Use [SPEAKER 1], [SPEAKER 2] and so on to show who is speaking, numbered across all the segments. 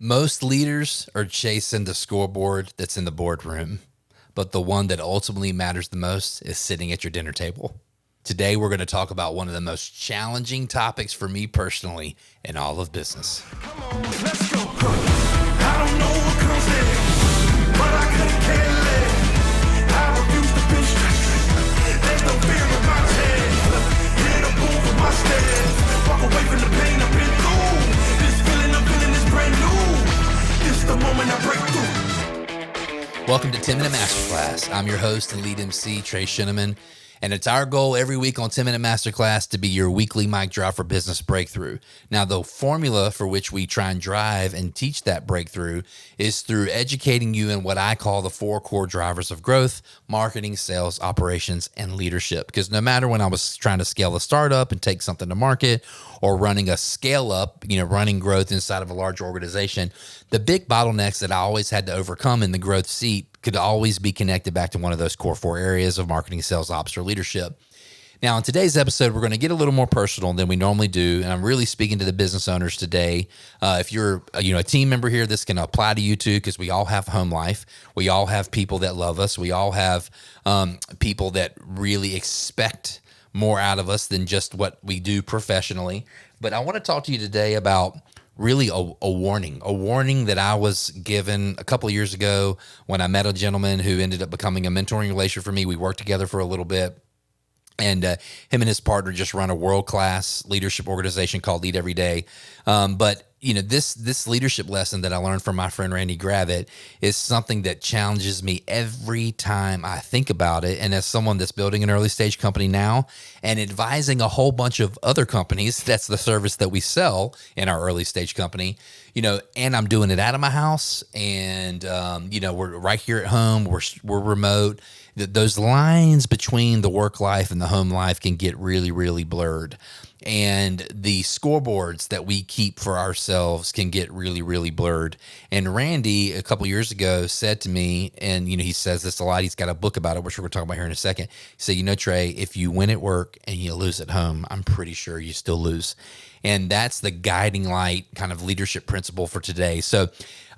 [SPEAKER 1] Most leaders are chasing the scoreboard that's in the boardroom, but the one that ultimately matters the most is sitting at your dinner table. Today, we're going to talk about one of the most challenging topics for me personally in all of business.
[SPEAKER 2] Come on, let's go. I don't know what comes next, but I couldn't care less. I refuse to be stressed. There's no fear in my chest. Hear the boom from my stairs. Walk away from the pain I've been through. This feeling I'm feeling is brand new. This is the moment I break through.
[SPEAKER 1] Welcome to 10 Minute Masterclass. I'm your host and lead MC, Trey Sheneman. And it's our goal every week on 10 Minute Masterclass to be your weekly mic drop for business breakthrough. Now, the formula for which we try and drive and teach that breakthrough is through educating you in what I call the 4 core drivers of growth: marketing, sales, operations, and leadership. Because no matter when I was trying to scale a startup and take something to market, or running a scale up, running growth inside of a large organization, the big bottlenecks that I always had to overcome in the growth seat could always be connected back to one of those core 4 areas of marketing, sales, ops, or leadership. Now, in today's episode, we're going to get a little more personal than we normally do, and I'm really speaking to the business owners today. If you're a team member here, this can apply to you too, because we all have home life. We all have people that love us. We all have people that really expect more out of us than just what we do professionally. But I want to talk to you today about really a warning that I was given a couple of years ago when I met a gentleman who ended up becoming a mentoring relationship for me. We worked together for a little bit. And him and his partner just run a world-class leadership organization called Lead Every Day. But this leadership lesson that I learned from my friend Randy Gravitt is something that challenges me every time I think about it. And as someone that's building an early stage company now and advising a whole bunch of other companies, that's the service that we sell in our early stage company, and I'm doing it out of my house, and we're right here at home. We're remote. Those lines between the work life and the home life can get really, really blurred. And the scoreboards that we keep for ourselves can get really, really blurred. And Randy, a couple years ago, said to me, and he says this a lot, he's got a book about it, which we're going to talk about here in a second. He said, Trey, if you win at work and you lose at home, I'm pretty sure you still lose. And that's the guiding light kind of leadership principle for today. So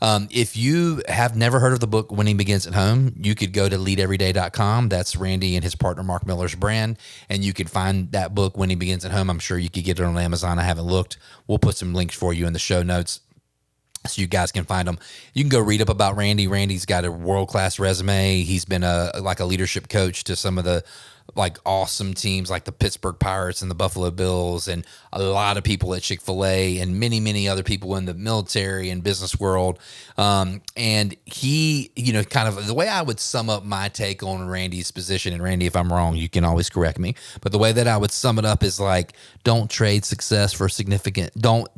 [SPEAKER 1] if you have never heard of the book Winning Begins at Home, you could go to leadeveryday.com. That's Randy and his partner Mark Miller's brand. And you could find that book, Winning Begins at Home. I'm sure you could get it on Amazon. I haven't looked. We'll put some links for you in the show notes so you guys can find them. You can go read up about Randy. Randy's got a world-class resume. He's been a leadership coach to some of the awesome teams like the Pittsburgh Pirates and the Buffalo Bills, and a lot of people at Chick-fil-A, and many, many other people in the military and business world. And he, kind of the way I would sum up my take on Randy's position, and Randy, if I'm wrong, you can always correct me. But the way that I would sum it up is don't trade success for don't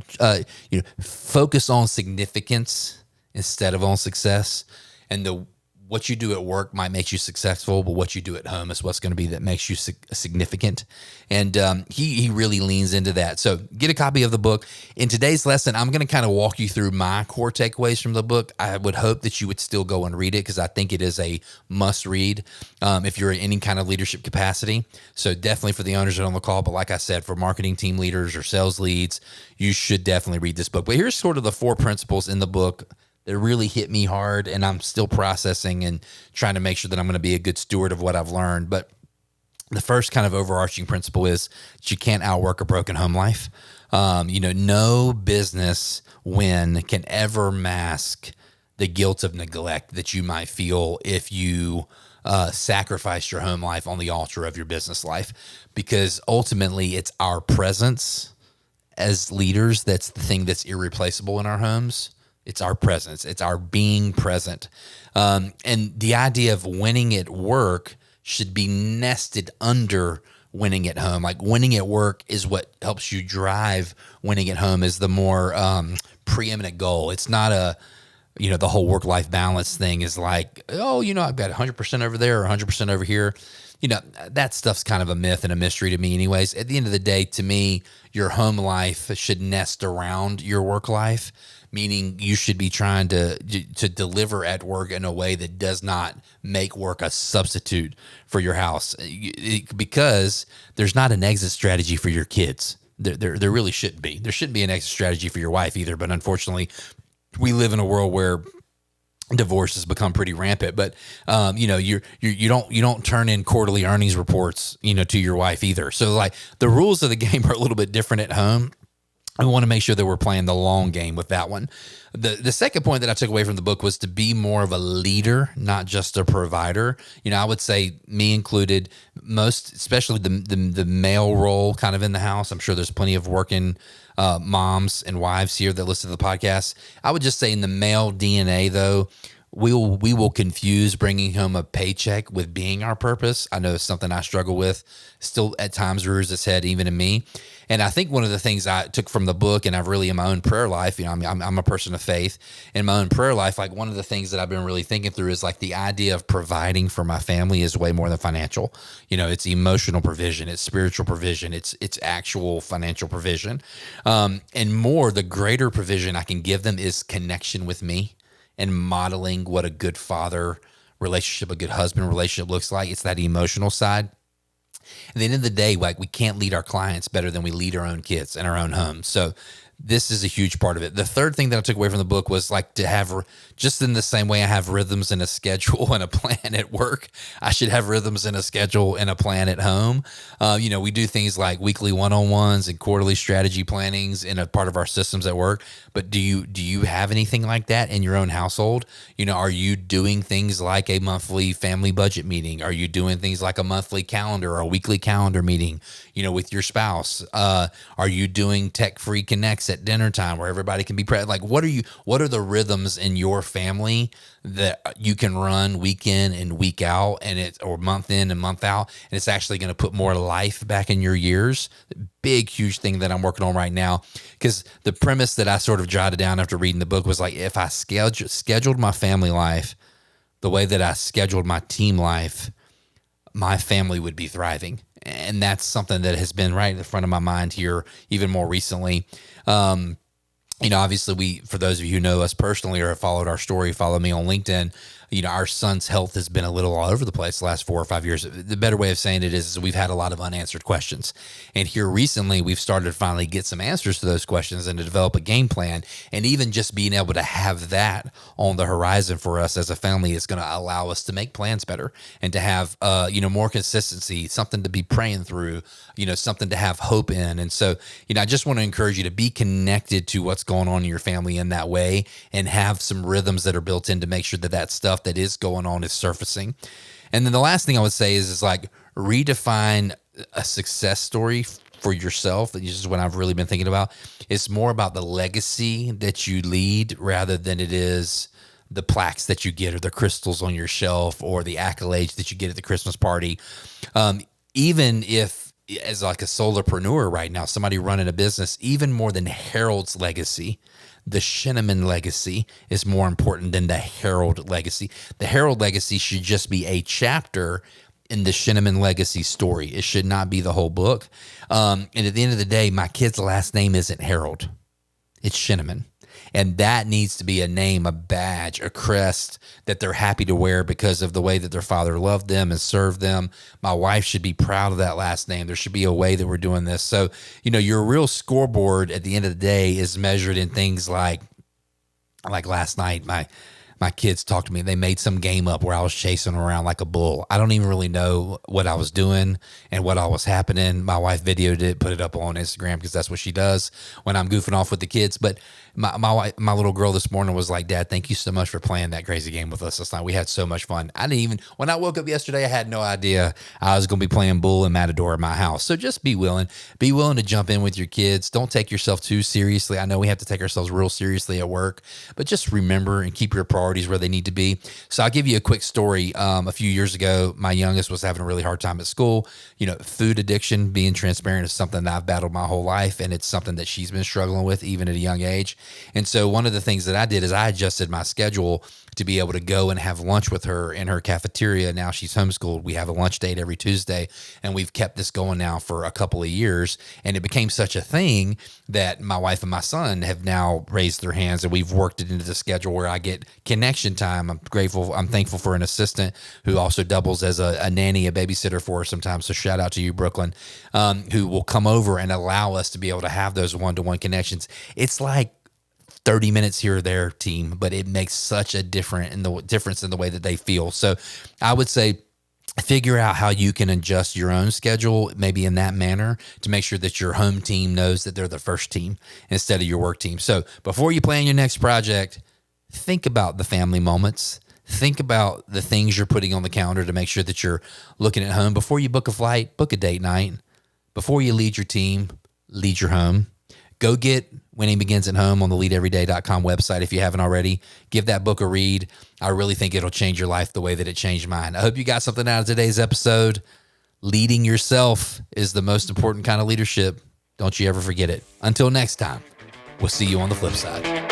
[SPEAKER 1] focus on significance instead of on success. And what you do at work might make you successful, but what you do at home is what's going to be that makes you significant. And he really leans into that. So get a copy of the book. In today's lesson, I'm going to kind of walk you through my core takeaways from the book. I would hope that you would still go and read it, because I think it is a must read if you're in any kind of leadership capacity. So definitely for the owners that are on the call, but like I said, for marketing team leaders or sales leads, you should definitely read this book. But here's sort of the 4 principles in the book that really hit me hard, and I'm still processing and trying to make sure that I'm going to be a good steward of what I've learned. But the first kind of overarching principle is that you can't outwork a broken home life. No business win can ever mask the guilt of neglect that you might feel if you sacrifice your home life on the altar of your business life, because ultimately it's our presence as leaders that's the thing that's irreplaceable in our homes. It's our presence. It's our being present. And the idea of winning at work should be nested under winning at home. Winning at work is what helps you drive. Winning at home is the more preeminent goal. It's not the whole work-life balance thing is I've got 100% over there or 100% over here. That stuff's kind of a myth and a mystery to me anyways. At the end of the day, to me, your home life should nest around your work life, meaning you should be trying to deliver at work in a way that does not make work a substitute for your house, because there's not an exit strategy for your kids. There really shouldn't be. There shouldn't be an exit strategy for your wife either, but unfortunately, we live in a world where divorce has become pretty rampant, but you don't turn in quarterly earnings reports, to your wife either. So like the rules of the game are a little bit different at home. I want to make sure that we're playing the long game with that one. The second point that I took away from the book was to be more of a leader, not just a provider. I would say, me included, especially the male role kind of in the house. I'm sure there's plenty of working moms and wives here that listen to the podcast. I would just say in the male DNA, though, we will confuse bringing home a paycheck with being our purpose. I know it's something I struggle with, still at times rears its head even in me. And I think one of the things I took from the book, and I've really in my own prayer life, I'm a person of faith. In my own prayer life, like one of the things that I've been really thinking through is like the idea of providing for my family is way more than financial. It's emotional provision, it's spiritual provision, it's actual financial provision. And more, the greater provision I can give them is connection with me and modeling what a good father relationship, a good husband relationship looks like. It's that emotional side. At the end of the day, like we can't lead our clients better than we lead our own kids and our own homes. So this is a huge part of it. The third thing that I took away from the book was like to have, just in the same way I have rhythms and a schedule and a plan at work, I should have rhythms and a schedule and a plan at home. We do things like weekly one-on-ones and quarterly strategy plannings in a part of our systems at work. But do you have anything like that in your own household? Are you doing things like a monthly family budget meeting? Are you doing things like a monthly calendar or a weekly calendar meeting, with your spouse? Are you doing tech-free connects at dinner time where everybody can be present? Like, what are the rhythms in your family that you can run week in and week out, or month in and month out, and it's actually going to put more life back in your years? Big, huge thing that I'm working on right now, because the premise that I sort of jotted down after reading the book was like, if I scheduled my family life the way that I scheduled my team life, my family would be thriving. And that's something that has been right in the front of my mind here, even more recently. Obviously for those of you who know us personally or have followed our story, follow me on LinkedIn, our son's health has been a little all over the place the last 4 or 5 years. The better way of saying it is we've had a lot of unanswered questions. And here recently, we've started to finally get some answers to those questions and to develop a game plan. And even just being able to have that on the horizon for us as a family is going to allow us to make plans better and to have, more consistency, something to be praying through, something to have hope in. And so, I just want to encourage you to be connected to what's going on in your family in that way and have some rhythms that are built in to make sure that stuff that is going on is surfacing. And then the last thing I would say is like redefine a success story for yourself. This is what I've really been thinking about. It's more about the legacy that you lead rather than it is the plaques that you get or the crystals on your shelf or the accolades that you get at the Christmas party. Even if as like a solopreneur right now, somebody running a business, even more than Harold's legacy, the Sheneman legacy is more important than the Harold legacy. The Harold legacy should just be a chapter in the Sheneman legacy story. It should not be the whole book. And at the end of the day, my kid's last name isn't Harold. It's Sheneman. And that needs to be a name, a badge, a crest that they're happy to wear because of the way that their father loved them and served them. My wife should be proud of that last name. There should be a way that we're doing this. So, your real scoreboard at the end of the day is measured in things like last night, my kids talked to me. They made some game up where I was chasing them around like a bull. I don't even really know what I was doing and what all was happening. My wife videoed it, put it up on Instagram because that's what she does when I'm goofing off with the kids. But my little girl this morning was like, "Dad, thank you so much for playing that crazy game with us last night. We had so much fun." When I woke up yesterday, I had no idea I was going to be playing bull and matador in my house. So just be willing to jump in with your kids. Don't take yourself too seriously. I know we have to take ourselves real seriously at work, but just remember and keep your priorities where they need to be. So I'll give you a quick story. A few years ago, my youngest was having a really hard time at school. Food addiction, being transparent, is something that I've battled my whole life, and it's something that she's been struggling with even at a young age. And so one of the things that I did is I adjusted my schedule to be able to go and have lunch with her in her cafeteria. Now she's homeschooled. We have a lunch date every Tuesday, and we've kept this going now for a couple of years. And it became such a thing that my wife and my son have now raised their hands, and we've worked it into the schedule where I get connection time. I'm thankful for an assistant who also doubles as a nanny, a babysitter for her sometimes. So shout out to you, Brooklyn, who will come over and allow us to be able to have those one-to-one connections. It's like 30 minutes here or there, team, but it makes such a difference in the way that they feel. So I would say, figure out how you can adjust your own schedule, maybe in that manner, to make sure that your home team knows that they're the first team instead of your work team. So before you plan your next project, think about the family moments. Think about the things you're putting on the calendar to make sure that you're looking at home. Before you book a flight, book a date night. Before you lead your team, lead your home. Go get Winning Begins at Home on the leadeveryday.com website if you haven't already. Give that book a read. I really think it'll change your life the way that it changed mine. I hope you got something out of today's episode. Leading yourself is the most important kind of leadership. Don't you ever forget it. Until next time, we'll see you on the flip side.